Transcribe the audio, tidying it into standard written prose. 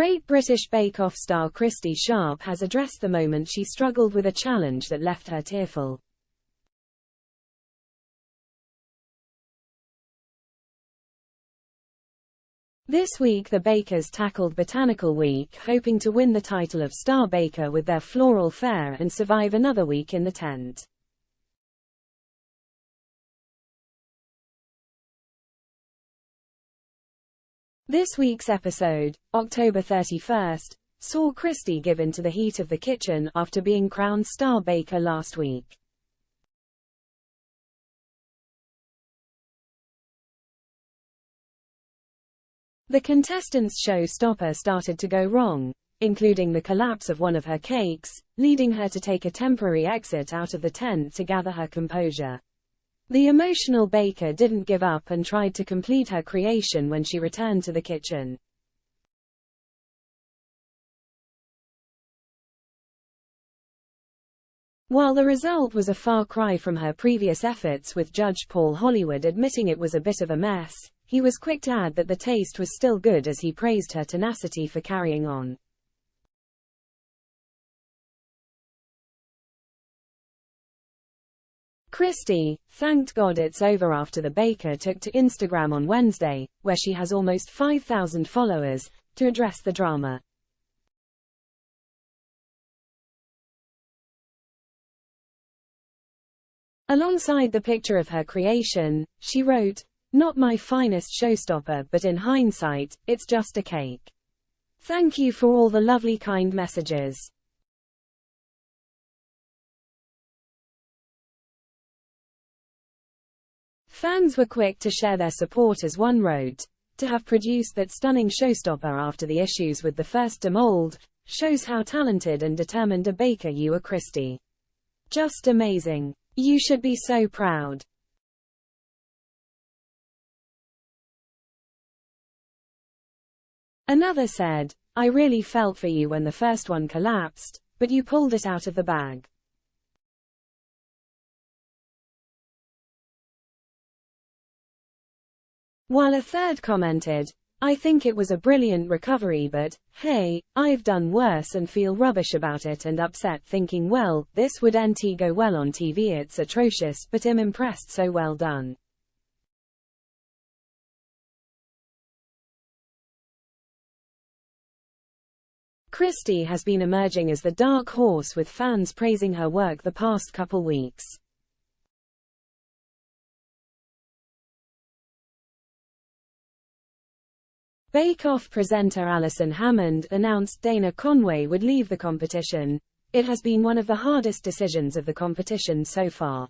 Great British Bake Off star Kirsty Sharp has addressed the moment she struggled with a challenge that left her tearful. This week the bakers tackled Botanical Week, hoping to win the title of Star Baker with their floral fare and survive another week in the tent. This week's episode, October 31st, saw Kirsty give in to the heat of the kitchen after being crowned Star Baker last week. The contestants' showstopper started to go wrong, including the collapse of one of her cakes, leading her to take a temporary exit out of the tent to gather her composure. The emotional baker didn't give up and tried to complete her creation when she returned to the kitchen. While the result was a far cry from her previous efforts, with Judge Paul Hollywood admitting it was a bit of a mess, he was quick to add that the taste was still good as he praised her tenacity for carrying on. Kirsty thanked God it's over after the baker took to Instagram on Wednesday, where she has almost 5,000 followers, to address the drama. Alongside the picture of her creation, she wrote, "Not my finest showstopper, but in hindsight, it's just a cake. Thank you for all the lovely kind messages." Fans were quick to share their support as one wrote, "To have produced that stunning showstopper after the issues with the first demold, shows how talented and determined a baker you are, Kirsty. Just amazing. You should be so proud." Another said, "I really felt for you when the first one collapsed, but you pulled it out of the bag." While a third commented, "I think it was a brilliant recovery, but, hey, I've done worse and feel rubbish about it and upset thinking, well, this wouldn't go well on TV, it's atrocious, but I'm impressed, so well done." Kirsty has been emerging as the dark horse, with fans praising her work the past couple weeks. Bake Off presenter Alison Hammond announced Dana Conway would leave the competition. "It has been one of the hardest decisions of the competition so far.